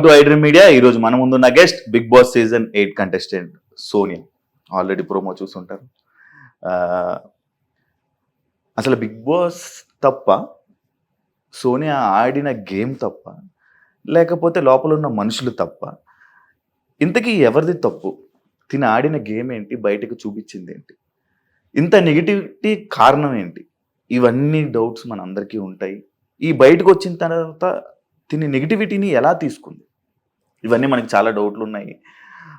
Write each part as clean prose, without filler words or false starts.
To iDream media. ఈరోజు మన ముందున్న guest big boss season 8 contestant Sonia. Already promo చూసుంటారు. ఆ, అసలు బిగ్ బాస్ తప్ప, సోనియా ఆడిన గేమ్ తప్ప, లేకపోతే లోపల ఉన్న మనుషులు తప్ప, ఇంతకీ ఎవరిది తప్పు? తిని ఆడిన గేమ్ ఏంటి, బయటకు చూపించింది ఏంటి, ఇంత నెగిటివిటీ కారణం ఏంటి? ఇవన్నీ డౌట్స్ మన అందరికీ ఉంటాయి. ఈ బయటకు వచ్చిన తర్వాత తిని నెగిటివిటీని ఎలా తీసుకుంది, ఇవన్నీ మనకి చాలా డౌట్లు ఉన్నాయి.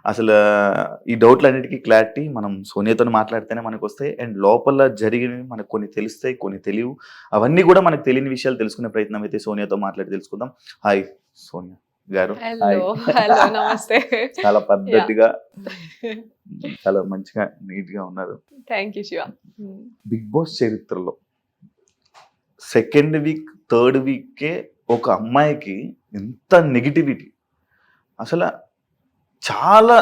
అసలు ఈ డౌట్లన్నిటికీ క్లారిటీ మనం సోనియాతో మాట్లాడితేనే మనకు వస్తాయి. అండ్ లోపల జరిగినవి మనకు కొన్ని తెలుస్తాయి, కొన్ని తెలియవు. అవన్నీ కూడా మనకు తెలియని విషయాలు తెలుసుకునే ప్రయత్నం అయితే సోనియాతో మాట్లాడి తెలుసుకుందాం. హాయ్ సోనియా గారు. నమస్తే. చాలా పద్ధతిగా, చాలా మంచిగా, నీట్ గా ఉన్నారు. Thank you Shiva. Big boss చరిత్రలో సెకండ్ వీక్, థర్డ్ వీకే ఒక అమ్మాయికి ఎంత నెగిటివిటీ, అసలు చాలా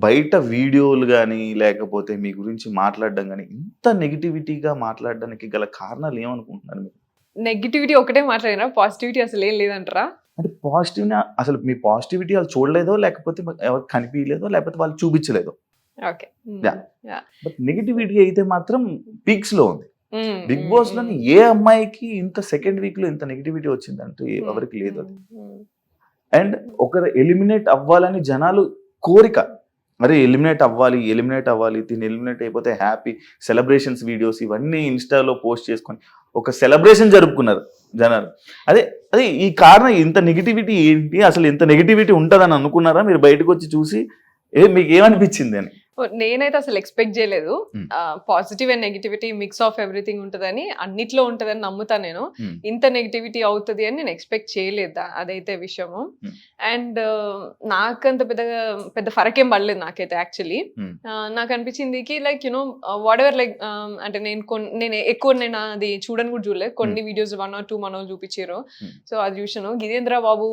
బయట వీడియోలు కానీ లేకపోతే మీ గురించి మాట్లాడడం కానీ ఇంత నెగిటివిటీగా మాట్లాడడానికి గల కారణాలు ఏమనుకుంటున్నారు మీరు? నెగిటివిటీ ఒకటే మాట్లాడినా, పాజిటివిటీ అసలు ఏం లేదంటారా? అంటే పాజిటివ్, అసలు మీ పాజిటివిటీ వాళ్ళు చూడలేదో, లేకపోతే ఎవరికి కనిపించలేదో, లేకపోతే వాళ్ళు చూపించలేదో. ఓకే. బట్ నెగిటివిటీ అయితే మాత్రం పీక్స్ లో ఉంది. బిగ్ బాస్ లోని ఏ అమ్మాయికి ఇంత సెకండ్ వీక్ లో ఇంత నెగిటివిటీ వచ్చిందంటే ఎవరికి లేదు. అండ్ ఒకరు ఎలిమినేట్ అవ్వాలని జనాలు కోరిక, మరి ఎలిమినేట్ అవ్వాలి, తిని ఎలిమినేట్ అయిపోతే హ్యాపీ సెలబ్రేషన్స్ వీడియోస్ ఇవన్నీ ఇన్స్టాలో పోస్ట్ చేసుకొని ఒక సెలబ్రేషన్ జరుపుకున్నారు జనాలు. అదే అదే ఈ కారణం, ఇంత నెగిటివిటీ ఏంటి, అసలు ఇంత నెగిటివిటీ ఉంటుందని అనుకున్నారా మీరు? బయటకు వచ్చి చూసి మీకు ఏమనిపించింది అని? నేనైతే అసలు ఎక్స్పెక్ట్ చేయలేదు. Positive and negativity mix of everything ఉంటుందని, అన్నిట్లో ఉంటుందని నమ్ముతా నేను. ఇంత నెగిటివిటీ అవుతుంది అని నేను ఎక్స్పెక్ట్ చేయలేదు, అదైతే విషయము. అండ్ నాకంత పెద్ద ఫరక్ ఏం పడలేదు నాకైతే. యాక్చువల్లీ నాకు అనిపించింది కి like you know what ever, like అంటే నేను ఎక్కువ అది చూడని కూడా చూడలేదు. కొన్ని వీడియోస్ 1 or 2 మనో చూపించారు, సో అది చూసాను. గిదేంద్ర బాబు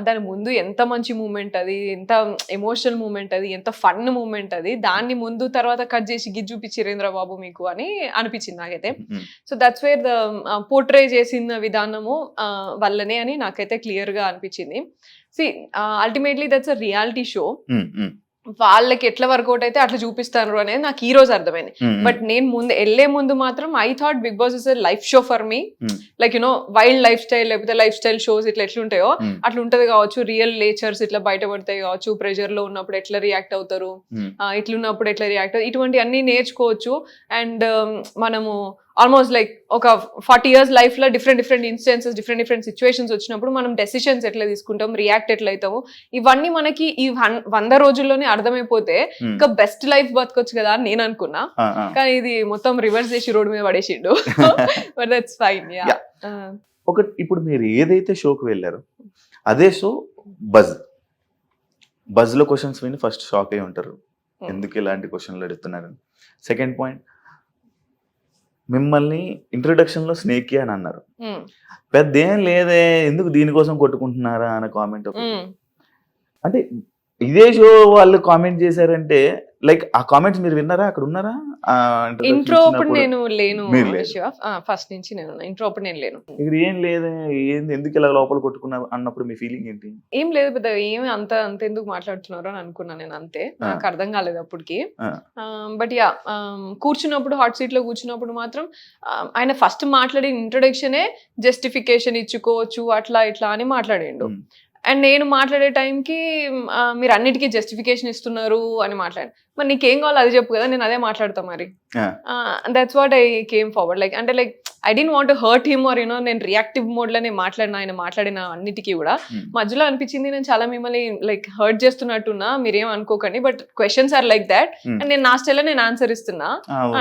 దాని ముందు ఎంత మంచి మూమెంట్ అది, ఎంత ఎమోషనల్ మూమెంట్ అది, ఎంత ఫన్ మూమెంట్ అది, దాన్ని ముందు తర్వాత కట్ చేసి గిజ్ చూపించారేంద్ర బాబు మీకు అని అనిపించింది నాకైతే. So that's where the portray చేసిన విధానము వల్లనే అని నాకైతే క్లియర్ గా అనిపించింది. C ultimately that's a reality show. వాళ్ళకి ఎట్లా వర్కౌట్ అయితే అట్లా చూపిస్తారు అనేది నాకు ఈ రోజు అర్థమైంది. బట్ నేను వెళ్లే ముందు మాత్రం I thought big boss is life show for me. Like you know wild life style, లేకపోతే లైఫ్ స్టైల్ షోస్ ఇట్లా ఎట్లుంటాయో అట్లా ఉంటది కావచ్చు. రియల్ నేచర్స్ ఇట్లా బయటపడతాయి కావచ్చు. ప్రెషర్ లో ఉన్నప్పుడు ఎట్లా రియాక్ట్ అవుతారు, ఇట్లున్నప్పుడు ఎట్లా రియాక్ట్ అవుతారు, ఇటువంటి అన్ని నేర్చుకోవచ్చు. అండ్ మనము ఆల్మోస్ట్ లైక్ ఒక 40 years లైఫ్ లో డిఫరెంట్ ఇన్స్టెన్సెస్, డిఫరెంట్ సిచ్యువేషన్స్ వచ్చినప్పుడు మనం డెసిషన్స్ ఎట్లా తీసుకుంటాం, రియాక్ట్ ఎట్లా అవుతాము, ఇవన్నీ మనకి ఈ 100 రోజుల్లోనే అర్థమైపోతే ఇంకా బెస్ట్ లైఫ్ బతకొచ్చు కదా అని నేను అనుకున్నా. కానీ ఇది మొత్తం రివర్స్ చేసి రోడ్ మీద పడేసిండు. But that's fine. ఒకటి, ఇప్పుడు మీరు ఏదైతే షోకి వెళ్ళారో అదే షో బజ్ లో క్వశ్చన్స్ విని ఫస్ట్ షాక్ అయి ఉంటారు, ఎందుకు ఇలాంటి క్వశ్చన్లు అడుగుతున్నారని. సెకండ్ పాయింట్, మిమ్మల్ని ఇంట్రొడక్షన్ లో స్నేకి అని అన్నారు. పెద్ద ఏం లేదే, ఎందుకు దీనికోసం కొట్టుకుంటున్నారా అనే కామెంట్. అంటే ఇదే షో వాళ్ళు కామెంట్ చేశారంటే, లైక్ ఆ కామెంట్స్ మీరు విన్నారా, అక్కడ ఉన్నారా? ఇంట్రో అప్పుడు నేను లేను, ఫస్ట్ నుంచి నేను ఇంట్రో అప్పుడు నేను లేను. ఇక్కడ ఏం లేదే, ఎందుకు ఇలా లోపల కొట్టుకున్నారు అన్నప్పుడు మీ ఫీలింగ్ ఏంటి? ఏం లేదు పెద్ద, ఏమి అంత ఎందుకు మాట్లాడుతున్నారు అని అనుకున్నా నేను, అంతే. నాకు అర్థం కాలేదు అప్పటికి. బట్ యా, కూర్చున్నప్పుడు హాట్ సీట్ లో కూర్చున్నప్పుడు మాత్రం ఆయన ఫస్ట్ మాట్లాడిన ఇంట్రొడక్షనే జస్టిఫికేషన్ ఇచ్చుకోవచ్చు అట్లా ఇట్లా అని మాట్లాడిండు. అండ్ నేను మాట్లాడే టైంకి మీరు అన్నిటికీ జస్టిఫికేషన్ ఇస్తున్నారు అని మాట్లాడి, మరి నీకేం కావాలో అది చెప్పు కదా, నేను అదే మాట్లాడతా మరి. That's what I came forward. Like అంటే like I don't want to hurt him or you know, నేను రియాక్టివ్ మోడ్ లోనే మాట్లాడిన, ఆయన మాట్లాడిన అన్నిటికీ కూడా మధ్యలో అనిపించింది నేను చాలా మిమ్మల్ని లైక్ హర్ట్ చేస్తున్నట్టున్నా, మీరేం అనుకోకండి, but questions are like that and నేను నా స్టైల్లో నేను ఆన్సర్ ఇస్తున్నా.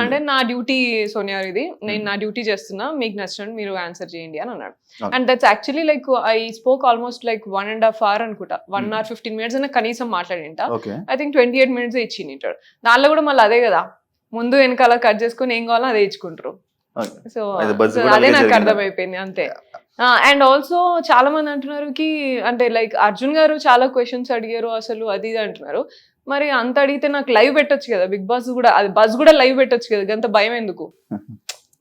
అంటే నా డ్యూటీ సోనియా ఇది, నేను నా డ్యూటీ చేస్తున్నా, మీకు నచ్చినట్టు మీరు ఆన్సర్ చేయండి అని అన్నాడు. And that's actually like I spoke almost like 1.5 hours అనుకుంటా, 1 hour 15 minutes అన్న కనీసం మాట్లాడింటా. ఐ థింక్ 28 minutes ఇచ్చింది. దానిలో కూడా మళ్ళీ అదే కదా, ముందు వెనకాల కట్ చేసుకుని ఏం కావాలో అదే ఇచ్చుకుంటారు. సో అదే నాకు అర్థమైపోయింది, అంతే. అండ్ ఆల్సో చాలా మంది అంటున్నారు కి అంటే లైక్ అర్జున్ గారు చాలా క్వశ్చన్స్ అడిగారు అసలు అది ఇది అంటున్నారు. మరి అంత అడిగితే నాకు లైవ్ పెట్టొచ్చు కదా, బిగ్ బాస్ కూడా, అది బజ్ కూడా లైవ్ పెట్టొచ్చు కదా, అంత భయం ఎందుకు?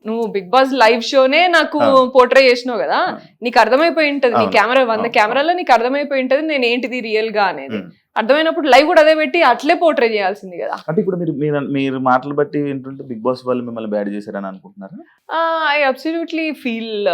నువ్వు బిగ్ బాస్ లైవ్ షోనే నాకు పోర్ట్రే చేసినావు కదా, నీకు అర్థమైపోయి ఉంటది, నీ కెమెరా 100 కెమెరాలో నీకు అర్థమైపోయి ఉంటది నేను ఏంటిది రియల్ గా అనేది. అర్థమైనప్పుడు లైవ్ కూడా అదే పెట్టి అట్లే పోర్ట్రే చేయాల్సింది కదా. అంటే ఇప్పుడు మీరు మాటలు బట్టి ఏంటంటే బిగ్ బాస్ వాళ్ళు మిమ్మల్ని బ్యాడ్ చేశారని అనుకుంటున్నారు? I absolutely feel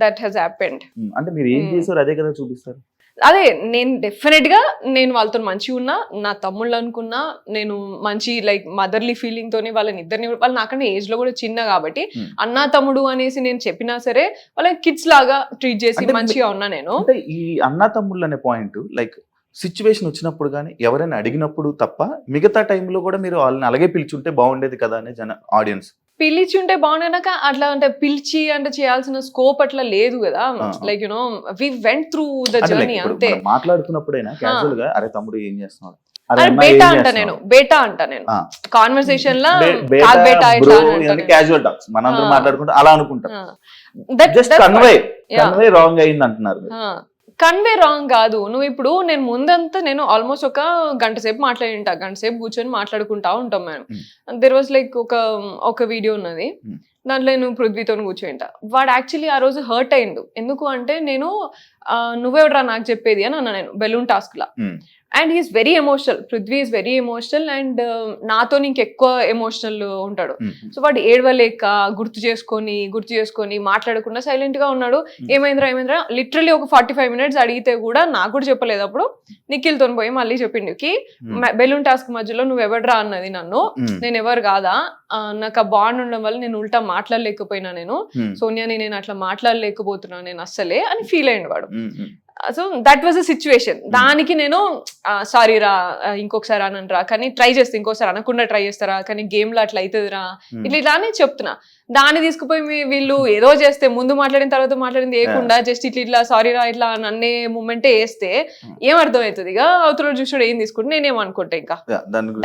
that he's happened. అంటే మీరు ఏం చేశారు అదే కదా చూపిస్తారు. అదే నేను డెఫినెట్ గా నేను వాళ్ళతో మంచిగా ఉన్నా, నా తమ్ముళ్ళు అనుకున్నా, నేను మంచి లైక్ మదర్లీ ఫీలింగ్ తోని వాళ్ళని ఇద్దరిని, వాళ్ళు నాకన్నా ఏజ్ లో కూడా చిన్న కాబట్టి అన్నా తమ్ముడు అనేసి నేను చెప్పినా సరే వాళ్ళని కిడ్స్ లాగా ట్రీట్ చేసి మంచిగా ఉన్నా నేను. అంటే ఈ అన్నా తమ్ముళ్ళు అనే పాయింట్ లైక్ సిచ్యువేషన్ వచ్చినప్పుడు కానీ ఎవరైనా అడిగినప్పుడు తప్ప మిగతా టైంలో కూడా మీరు వాళ్ళని అలాగే పిలిచుంటే బాగుండేది కదా అనే ఆడియన్స్. పిలిచి ఉంటే బాగున్నాక అట్లా అంటే పిలిచి అంటే చేయాల్సిన స్కోప్ అట్లా లేదు కదా. Like you know we went through the journey అంతే. మాట్లాడుతున్నప్పుడైనా క్యాజువల్ గా అరే తమ్ముడు ఏం చేస్తున్నాడు, బేటా అంట నేను కాన్వర్సేషన్ లా క్యాజువల్ టాక్స్ మనందరం మాట్లాడుకుంటే అలా అనుకుంటాం. జస్ట్ కన్వే రాంగ్ అయింది అంటున్నారు. కన్వే రాంగ్ కాదు. నువ్వు ఇప్పుడు నేను ముందంతా నేను ఆల్మోస్ట్ ఒక గంట సేపు గంట సేపు కూర్చొని మాట్లాడుకుంటా ఉంటాం మేము. దెర్ వాజ్ లైక్ ఒక వీడియో ఉన్నది, దాంట్లో నేను పృథ్వీతో కూర్చోంట. వాడు యాక్చువల్లీ ఆ రోజు హర్ట్ అయిండు. ఎందుకు అంటే నేను నువ్వెవడరా నాకు చెప్పేది అని అన్నా నేను బెలూన్ టాస్క్ లా. And he's very emotional, Prithvi is very emotional and నాతో ఇంకెక్కువ ఎమోషనల్ ఉంటాడు. సో వాడు ఏడవలేక గుర్తు చేసుకొని మాట్లాడకుండా సైలెంట్ గా ఉన్నాడు. ఏమైందిరా లిటరలీ ఒక 45 minutes అడిగితే కూడా నాకు కూడా చెప్పలేదు. అప్పుడు నిఖిల్తో పోయి మళ్ళీ చెప్పిండు కి బెలూన్ టాస్క్ మధ్యలో నువ్వు ఎవడరా అన్నది నన్ను, నేను ఎవరు కాదా, నాకు ఆ బాండ్ ఉండడం వల్ల నేను ఉల్టా మాట్లాడలేకపోయినా, నేను సోనియాని నేను అట్లా మాట్లాడలేకపోతున్నా నేను అస్సలే అని ఫీల్ అయ్యిండు వాడు. So that was a situation. దానికి నేను సారీ రా ఇంకొకసారి అనంరా, కానీ ట్రై చేస్తే ఇంకోసారి అనకుండా ట్రై చేస్తారా, కానీ గేమ్ లో అట్లా అవుతుందిరా ఇట్లా అని చెప్తున్నా. దాన్ని తీసుకుపోయి వీళ్ళు ఏదో చేస్తే ముందు మాట్లాడిన తర్వాత మాట్లాడింది వేయకుండా జస్ట్ ఇట్లా సారీ రా ఇట్లా అన్నే మూమెంటే వేస్తే ఏం అర్థం అవుతుంది? ఇక అవతల చూసాడు ఏం తీసుకుంటే నేనేం అనుకుంటా, ఇంకా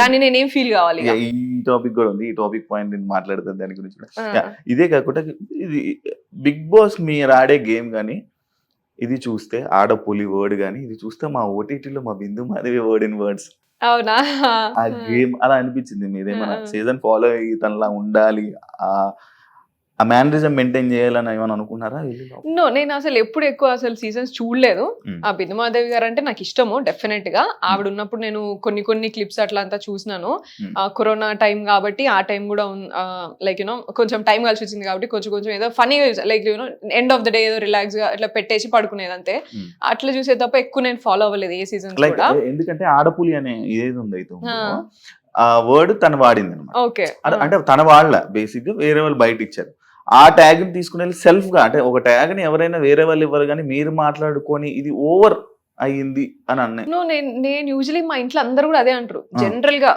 దాన్ని నేనేం ఫీల్ కావాలి. ఈ టాపిక్ కూడా ఉంది, ఈ టాపిక్ పాయింట్ నేను మాట్లాడుతాను దాని గురించి. ఇదే కాకుండా ఇది బిగ్ బాస్ మీరు ఆడే గేమ్ కానీ ఇది చూస్తే ఆడపులి వర్డ్ కానీ ఇది చూస్తే మా ఓటీటీలో మా బిందు మాధవి వర్డ్ ఇన్ వర్డ్స్. అవునా? ఆ గేమ్ అలా అనిపించింది. మీరేమన్నా సీజన్ ఫాలో అయ్యి తనలా ఉండాలి, ఆ మేనరిజం మెయింటైన్ చేయాలని ఏమని అనుకున్నారా? నో, నేను అసలు ఎప్పుడు ఎక్కువ అసలు సీజన్స్ చూడలేదు. ఆ బిందుమాధవి గారు అంటే నాకు ఇష్టము డెఫినెట్ గా. ఆవిడ ఉన్నప్పుడు నేను కొన్ని క్లిప్స్ అట్లా అంతా చూసినాను. కరోనా టైం కాబట్టి ఆ టైం కూడా లైక్ యూనో కొంచెం టైం కలిసి వచ్చింది కాబట్టి కొంచెం ఏదో funny like you know end of the day ఏదో రిలాక్స్ గా ఇట్లా పెట్టేసి పడుకునేది అంతే. అట్లా చూసే తప్ప ఎక్కువ నేను ఫాలో అవ్వలేదు ఏ సీజన్ కూడా. ఎందుకంటే ఆడపులి అనే ఏది ఉంది అయితే ఆ వర్డ్ తను వాడింది అనమాట. ఓకే, అంటే తన వాళ్ళ బేసిక్ గా వేరే వాళ్ళు బయట ఇచ్చారు. ఆ ట్యాగ్ ని తీసుకుని వెళ్ళి సెల్ఫ్ గా, అంటే ఒక ట్యాగ్ ని ఎవరైనా వేరే వాళ్ళు ఇవ్వరు కానీ మీరు మాట్లాడుకొని ఇది ఓవర్ అయ్యింది అని అన్నా. నేను యూజువలీ మా ఇంట్లో అందరూ కూడా అదే అంటారు, జనరల్ గా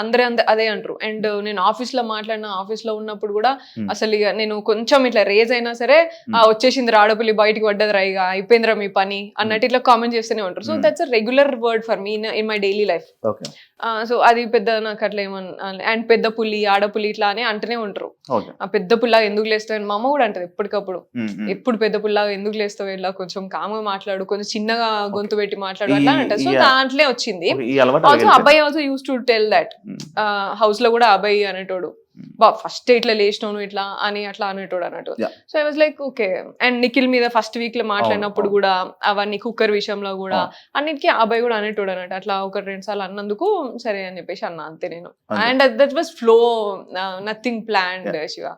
అందరూ అదే అంటారు. అండ్ నేను ఆఫీస్ లో మాట్లాడిన, ఆఫీస్ లో ఉన్నప్పుడు కూడా అసలు ఇక నేను కొంచెం ఇట్లా రేజ్ అయినా సరే వచ్చేసింది రాడపల్లి బయటికి పడ్డది రా ఇక అయిపోయిందిరా మీ పని అన్నట్టు ఇట్లా కామెంట్ చేస్తూనే ఉంటారు. So that's a regular word for me in my daily life. So అది పెద్ద నాకు అట్లా ఏమన్నా అండ్ పెద్ద పులి ఆడపులి ఇట్లా అని అంటూనే ఉంటారు. ఆ పెద్ద పుల్లా ఎందుకు లేస్తావు, మా అమ్మ కూడా అంటది ఎప్పటికప్పుడు, ఎప్పుడు పెద్ద పుల్లా ఎందుకు లేస్తావు, ఇలా కొంచెం కామ్గా మాట్లాడు, కొంచెం చిన్నగా గొంతు పెట్టి మాట్లాడు అట్లా అంటారు. సో దాంట్లో వచ్చింది. ఆల్సో అబ్బాయి also use to tell that house లో కూడా అబ్బాయి అనేటోడు ఫస్ట్ ఇట్లా లేచినాను ఇట్లా అని అట్లా అనేటోడు అన్నట్టు. So I was like okay. And Nikhil మీద ఫస్ట్ వీక్ లో మాట్లాడినప్పుడు కూడా అవన్నీ కుక్కర్ విషయంలో కూడా అన్నిటికీ అబ్బాయి కూడా అనేటోడు అన్నట్టు. అట్లా 1-2 సార్లు అన్నందుకు సరే అని చెప్పేసి అన్నా అంతే నేను. And that was flow, nothing planned Shiva.